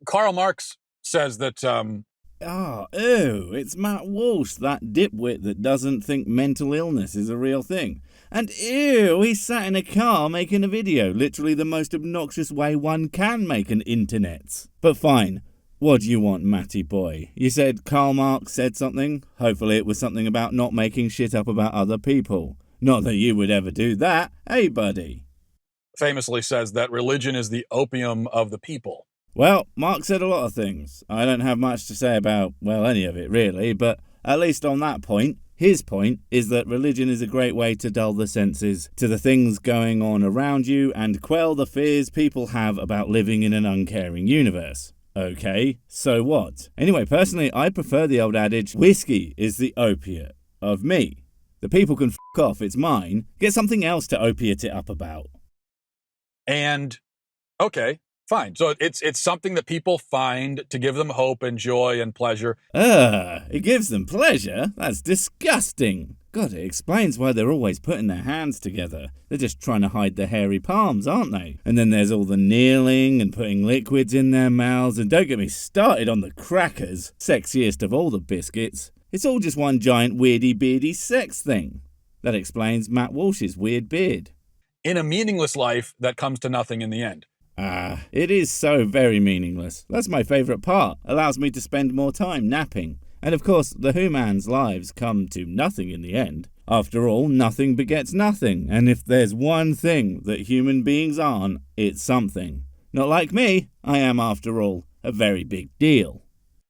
Karl Marx says that, it's Matt Walsh, that dipwit that doesn't think mental illness is a real thing. And he sat in a car making a video, literally the most obnoxious way one can make an internet. But fine, what do you want, Matty boy? You said Karl Marx said something? Hopefully it was something about not making shit up about other people. Not that you would ever do that, hey buddy? famously says that religion is the opium of the people. Well, Marx said a lot of things. I don't have much to say about, well, any of it really, but at least on that point, his point is that religion is a great way to dull the senses to the things going on around you and quell the fears people have about living in an uncaring universe. Okay, so what? Anyway, personally, I prefer the old adage, whiskey is the opiate of me. The people can f*** off, it's mine. Get something else to opiate it up about. And, okay, fine. So it's something that people find to give them hope and joy and pleasure. It gives them pleasure? That's disgusting. God, it explains why they're always putting their hands together. They're just trying to hide their hairy palms, aren't they? And then there's all the kneeling and putting liquids in their mouths, and don't get me started on the crackers, sexiest of all the biscuits. It's all just one giant weirdy-beardy sex thing. That explains Matt Walsh's weird beard. In a meaningless life that comes to nothing in the end. It is so very meaningless. That's my favourite part. Allows me to spend more time napping. And of course, the humans' lives come to nothing in the end. After all, nothing begets nothing. And if there's one thing that human beings aren't, it's something. Not like me. I am, after all, a very big deal.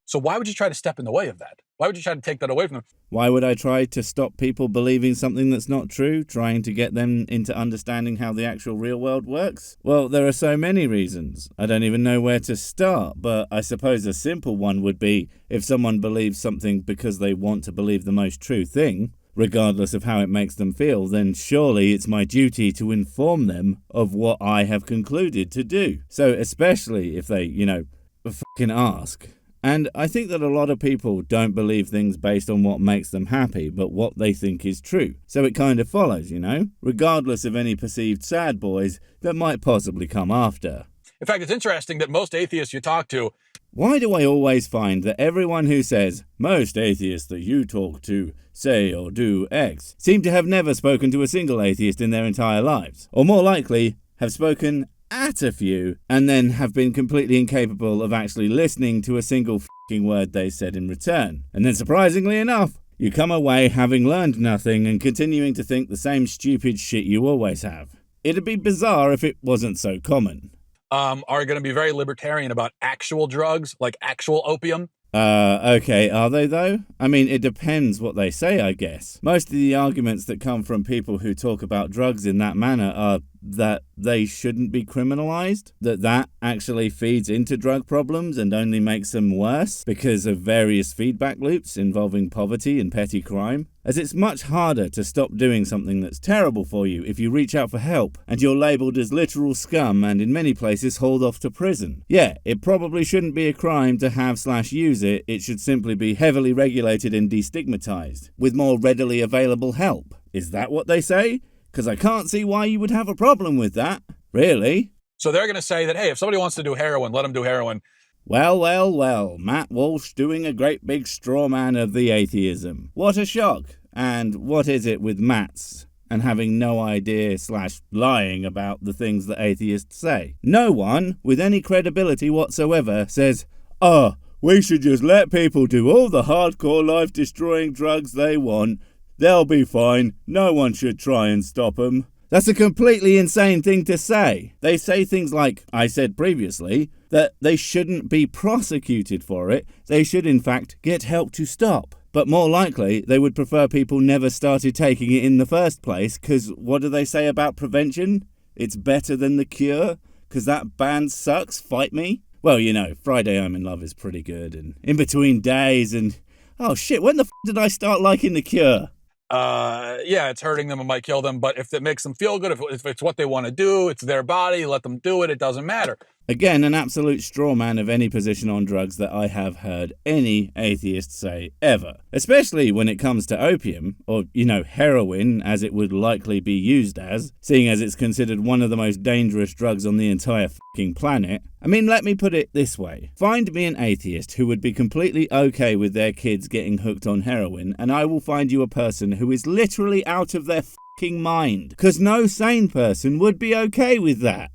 So why would you try to step in the way of that? Why would you try to take that away from them? Why would I try to stop people believing something that's not true, trying to get them into understanding how the actual real world works? Well, there are so many reasons. I don't even know where to start, but I suppose a simple one would be if someone believes something because they want to believe the most true thing, regardless of how it makes them feel, then surely it's my duty to inform them of what I have concluded to do. So especially if they, fucking ask. And I think that a lot of people don't believe things based on what makes them happy, but what they think is true. So it kind of follows, regardless of any perceived sad boys that might possibly come after. In fact, it's interesting that most atheists you talk to... Why do I always find that everyone who says, most atheists that you talk to say or do X, seem to have never spoken to a single atheist in their entire lives? Or more likely, have spoken at a few, and then have been completely incapable of actually listening to a single f***ing word they said in return. And then surprisingly enough, you come away having learned nothing and continuing to think the same stupid shit you always have. It'd be bizarre if it wasn't so common. Are going to be very libertarian about actual drugs, like actual opium. Okay, are they though? I mean, it depends what they say, I guess. Most of the arguments that come from people who talk about drugs in that manner are that they shouldn't be criminalized, that actually feeds into drug problems and only makes them worse because of various feedback loops involving poverty and petty crime. As it's much harder to stop doing something that's terrible for you if you reach out for help and you're labelled as literal scum and in many places hauled off to prison. Yeah, it probably shouldn't be a crime to have/use it, it should simply be heavily regulated and destigmatized, with more readily available help. Is that what they say? Because I can't see why you would have a problem with that. Really? So they're going to say that, hey, if somebody wants to do heroin, let them do heroin. Well, Matt Walsh doing a great big straw man of the atheism. What a shock. And what is it with Matts and having no idea/lying about the things that atheists say? No one with any credibility whatsoever says, we should just let people do all the hardcore life-destroying drugs they want. They'll be fine. No one should try and stop them. That's a completely insane thing to say. They say things like, I said previously, that they shouldn't be prosecuted for it. They should, in fact, get help to stop. But more likely, they would prefer people never started taking it in the first place, because what do they say about prevention? It's better than the cure? Because that band sucks, fight me? Well, Friday I'm in Love is pretty good, and In Between Days, and... oh shit, when the f*** did I start liking The Cure? Yeah, it's hurting them, it might kill them, but if it makes them feel good, if it's what they want to do, it's their body, let them do it, it doesn't matter. Again, an absolute straw man of any position on drugs that I have heard any atheist say ever. Especially when it comes to opium, or, heroin, as it would likely be used as, seeing as it's considered one of the most dangerous drugs on the entire fucking planet. I mean, let me put it this way. Find me an atheist who would be completely okay with their kids getting hooked on heroin, and I will find you a person who is literally out of their fucking mind. Because no sane person would be okay with that.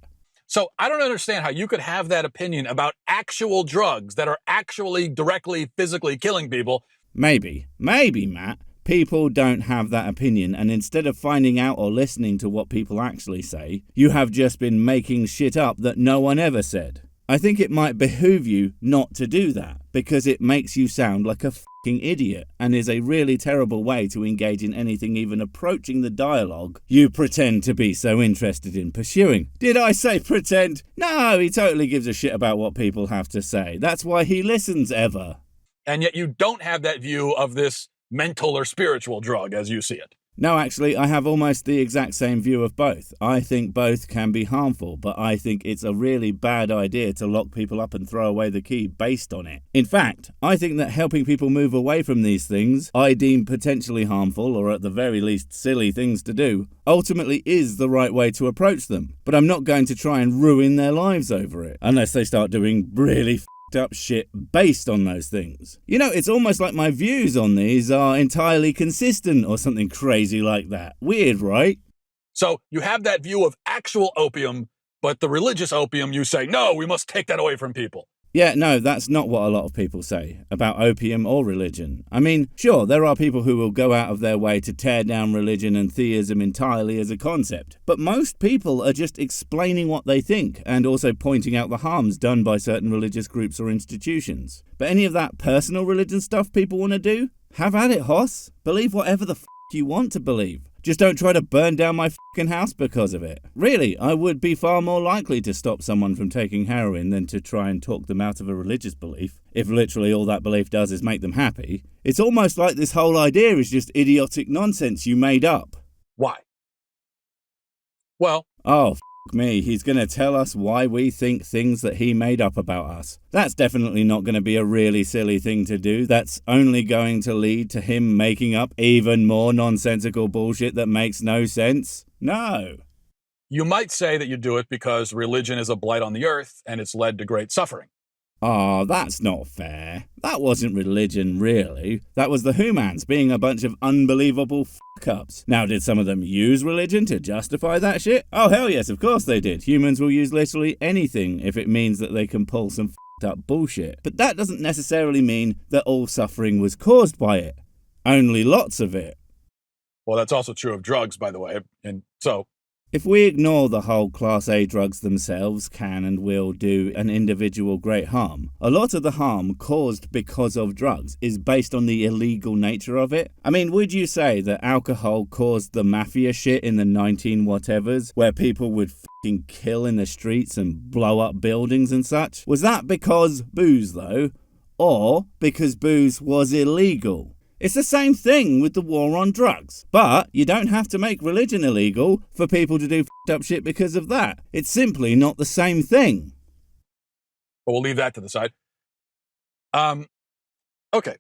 So I don't understand how you could have that opinion about actual drugs that are actually directly, physically killing people. Maybe, Matt. People don't have that opinion, and instead of finding out or listening to what people actually say, you have just been making shit up that no one ever said. I think it might behoove you not to do that, because it makes you sound like a fucking idiot, and is a really terrible way to engage in anything even approaching the dialogue you pretend to be so interested in pursuing. Did I say pretend? No, he totally gives a shit about what people have to say. That's why he listens ever. And yet you don't have that view of this mental or spiritual drug as you see it. No, actually, I have almost the exact same view of both. I think both can be harmful, but I think it's a really bad idea to lock people up and throw away the key based on it. In fact, I think that helping people move away from these things I deem potentially harmful, or at the very least silly things to do, ultimately is the right way to approach them. But I'm not going to try and ruin their lives over it, unless they start doing really up shit based on those things. It's almost like my views on these are entirely consistent or something crazy like that. Weird, right? So you have that view of actual opium, but the religious opium, you say, no, we must take that away from people. Yeah, no, that's not what a lot of people say about opium or religion. I mean, sure, there are people who will go out of their way to tear down religion and theism entirely as a concept, but most people are just explaining what they think and also pointing out the harms done by certain religious groups or institutions. But any of that personal religion stuff people want to do? Have at it, Hoss. Believe whatever the you want to believe. Just don't try to burn down my fucking house because of it. Really, I would be far more likely to stop someone from taking heroin than to try and talk them out of a religious belief, if literally all that belief does is make them happy. It's almost like this whole idea is just idiotic nonsense you made up. Why? Well... Oh, me, he's going to tell us why we think things that he made up about us. That's definitely not going to be a really silly thing to do. That's only going to lead to him making up even more nonsensical bullshit that makes no sense. No. You might say that you do it because religion is a blight on the earth and it's led to great suffering. Oh, that's not fair. That wasn't religion, really. That was the humans being a bunch of unbelievable fuck-ups. Now, did some of them use religion to justify that shit? Oh, hell yes, of course they did. Humans will use literally anything if it means that they can pull some fucked-up bullshit. But that doesn't necessarily mean that all suffering was caused by it. Only lots of it. Well, that's also true of drugs, by the way. And so... if we ignore the whole Class A drugs themselves can and will do an individual great harm, a lot of the harm caused because of drugs is based on the illegal nature of it. I mean, would you say that alcohol caused the mafia shit in the 19-whatevers, where people would fucking kill in the streets and blow up buildings and such? Was that because booze, though? Or because booze was illegal? It's the same thing with the war on drugs. But you don't have to make religion illegal for people to do f***ed up shit because of that. It's simply not the same thing. But we'll leave that to the side. Okay.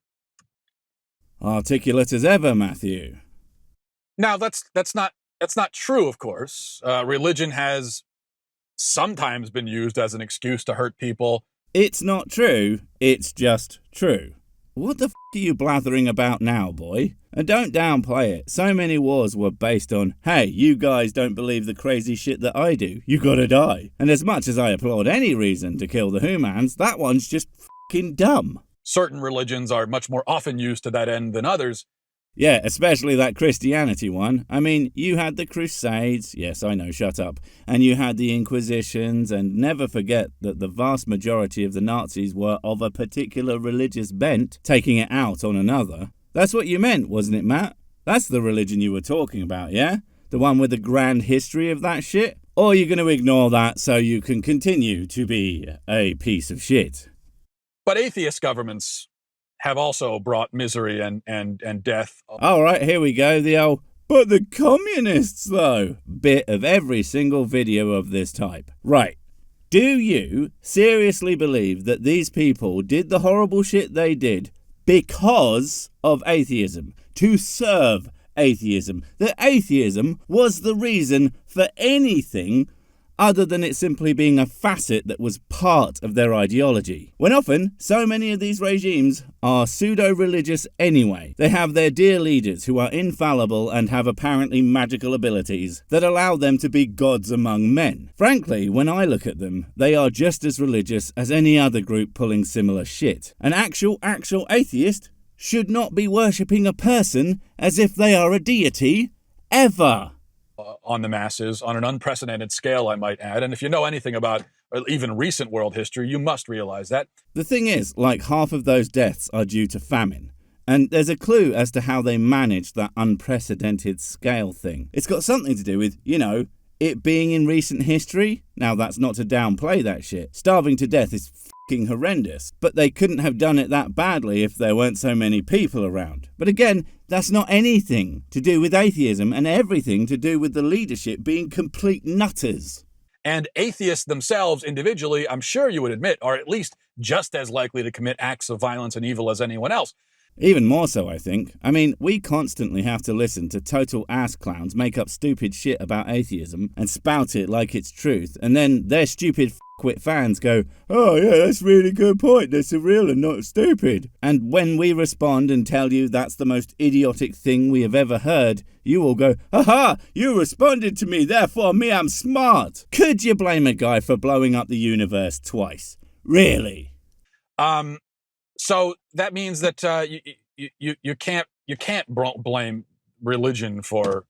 Articulate as ever, Matthew. Now, that's not true, of course. Religion has sometimes been used as an excuse to hurt people. It's not true. It's just true. What the f*** are you blathering about now, boy? And don't downplay it. So many wars were based on, hey, you guys don't believe the crazy shit that I do. You gotta die. And as much as I applaud any reason to kill the humans, that one's just f***ing dumb. Certain religions are much more often used to that end than others. Yeah, especially that Christianity one. I mean, you had the Crusades, yes, I know, shut up, and you had the Inquisitions, and never forget that the vast majority of the Nazis were of a particular religious bent, taking it out on another. That's what you meant, wasn't it, Matt? That's the religion you were talking about, yeah? The one with the grand history of that shit? Or you're going to ignore that so you can continue to be a piece of shit? But atheist governments have also brought misery and death. All right, here we go. The old, but the communists, though, bit of every single video of this type. Right. Do you seriously believe that these people did the horrible shit they did because of atheism? To serve atheism? That atheism was the reason for anything other than it simply being a facet that was part of their ideology. When often, so many of these regimes are pseudo-religious anyway. They have their dear leaders who are infallible and have apparently magical abilities that allow them to be gods among men. Frankly, when I look at them, they are just as religious as any other group pulling similar shit. An actual atheist should not be worshipping a person as if they are a deity, ever. On the masses, on an unprecedented scale, I might add. And if you know anything about even recent world history, you must realize that. The thing is, like half of those deaths are due to famine. And there's a clue as to how they managed that unprecedented scale thing. It's got something to do with, it being in recent history. Now, that's not to downplay that shit. Starving to death is fucking horrendous. But they couldn't have done it that badly if there weren't so many people around. But again, that's not anything to do with atheism and everything to do with the leadership being complete nutters. And atheists themselves individually, I'm sure you would admit, are at least just as likely to commit acts of violence and evil as anyone else. Even more so, I think. I mean, we constantly have to listen to total ass clowns make up stupid shit about atheism and spout it like it's truth, and then their stupid f***wit fans go, "Oh yeah, that's a really good point, they're surreal and not stupid." And when we respond and tell you that's the most idiotic thing we have ever heard, you all go, "Haha, you responded to me, therefore me, I'm smart." Could you blame a guy for blowing up the universe twice? Really? So that means that you can't blame religion for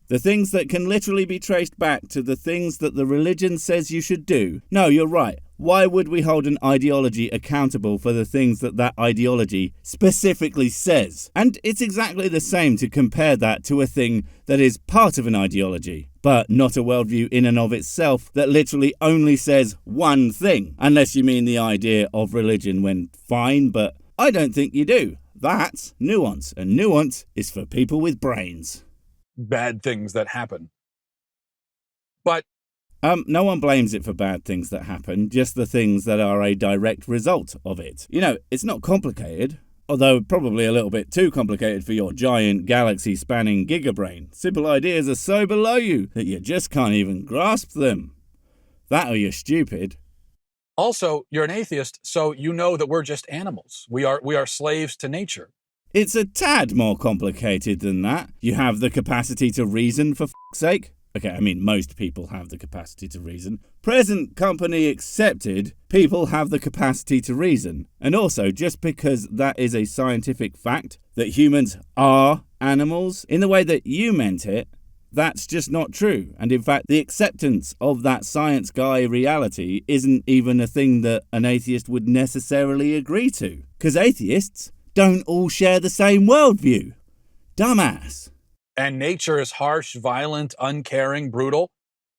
the things that can literally be traced back to the things that the religion says you should do. No, you're right. Why would we hold an ideology accountable for the things that that ideology specifically says? And it's exactly the same to compare that to a thing that is part of an ideology, but not a worldview in and of itself that literally only says one thing. Unless you mean the idea of religion, when fine, but I don't think you do. That's nuance, and nuance is for people with brains. Bad things that happen. But no one blames it for bad things that happen, just the things that are a direct result of it. It's not complicated, although probably a little bit too complicated for your giant galaxy-spanning gigabrain. Simple ideas are so below you that you just can't even grasp them. That or you're stupid. Also, you're an atheist, so you know that we're just animals. We are slaves to nature. It's a tad more complicated than that. You have the capacity to reason, for f***'s sake. Okay, I mean, most people have the capacity to reason. Present company accepted, people have the capacity to reason. And also, just because that is a scientific fact, that humans are animals, in the way that you meant it, that's just not true. And in fact, the acceptance of that science guy reality isn't even a thing that an atheist would necessarily agree to. Because atheists don't all share the same worldview. Dumbass. And nature is harsh, violent, uncaring, brutal.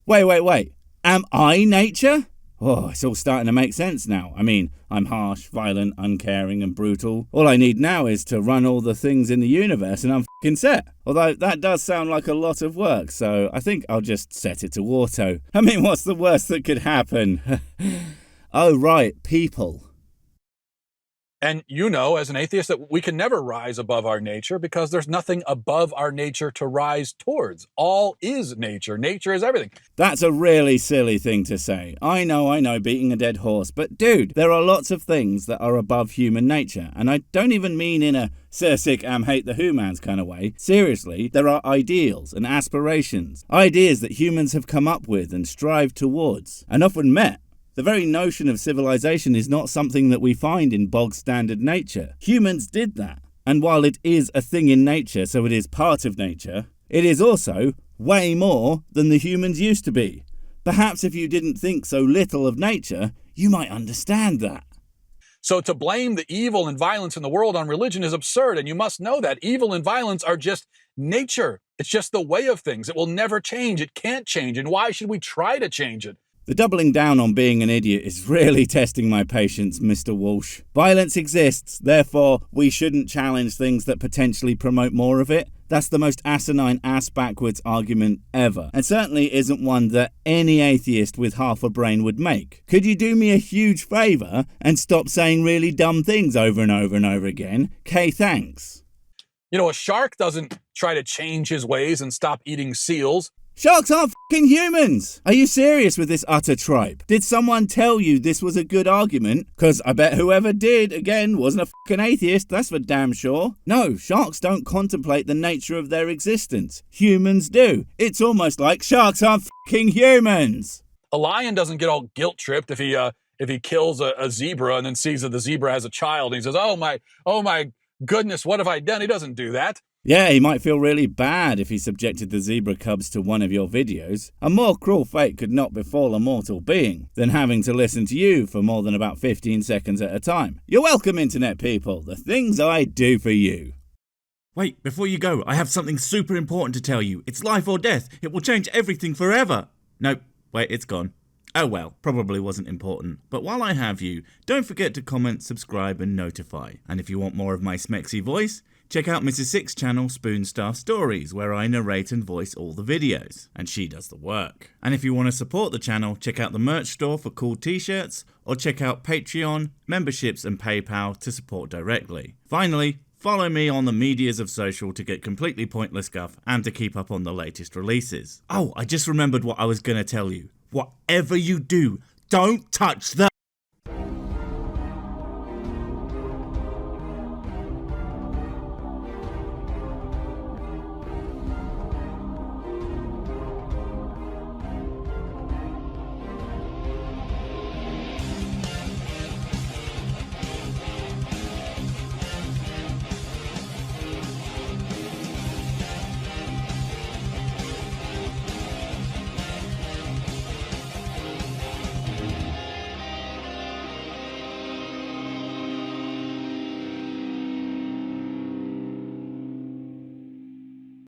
Wait. Am I nature? Oh, it's all starting to make sense now. I mean, I'm harsh, violent, uncaring, and brutal. All I need now is to run all the things in the universe and I'm f***ing set. Although that does sound like a lot of work, so I think I'll just set it to auto. I mean, what's the worst that could happen? Oh, right, people. And you know, as an atheist, that we can never rise above our nature because there's nothing above our nature to rise towards. All is nature. Nature is everything. That's a really silly thing to say. I know, beating a dead horse. But dude, there are lots of things that are above human nature. And I don't even mean in a Sir Sick hate the Who-Mans kind of way. Seriously, there are ideals and aspirations. Ideas that humans have come up with and strive towards. And often met. The very notion of civilization is not something that we find in bog-standard nature. Humans did that. And while it is a thing in nature, so it is part of nature, it is also way more than the humans used to be. Perhaps if you didn't think so little of nature, you might understand that. So to blame the evil and violence in the world on religion is absurd, and you must know that evil and violence are just nature. It's just the way of things. It will never change. It can't change. And why should we try to change it? The doubling down on being an idiot is really testing my patience, Mr. Walsh. Violence exists, therefore we shouldn't challenge things that potentially promote more of it. That's the most asinine ass-backwards argument ever, and certainly isn't one that any atheist with half a brain would make. Could you do me a huge favour and stop saying really dumb things over and over and over again? Kay, thanks. You know, a shark doesn't try to change his ways and stop eating seals. Sharks aren't f***ing humans! Are you serious with this utter tripe? Did someone tell you this was a good argument? Cause I bet whoever did, again, wasn't a f***ing atheist, that's for damn sure. No, sharks don't contemplate the nature of their existence. Humans do. It's almost like sharks aren't f***ing humans! A lion doesn't get all guilt-tripped if he kills a zebra and then sees that the zebra has a child and he says, oh my goodness, what have I done? He doesn't do that. Yeah, he might feel really bad if he subjected the zebra cubs to one of your videos. A more cruel fate could not befall a mortal being than having to listen to you for more than about 15 seconds at a time. You're welcome, internet people. The things I do for you. Wait, before you go, I have something super important to tell you. It's life or death. It will change everything forever. Nope, wait, it's gone. Oh well, probably wasn't important. But while I have you, don't forget to comment, subscribe and notify. And if you want more of my smexy voice, check out Mrs. Six's channel Spoonstaff Stories, where I narrate and voice all the videos, and she does the work. And if you want to support the channel, check out the merch store for cool t-shirts, or check out Patreon, memberships and PayPal to support directly. Finally, follow me on the medias of social to get completely pointless guff and to keep up on the latest releases. Oh, I just remembered what I was going to tell you. Whatever you do, don't touch the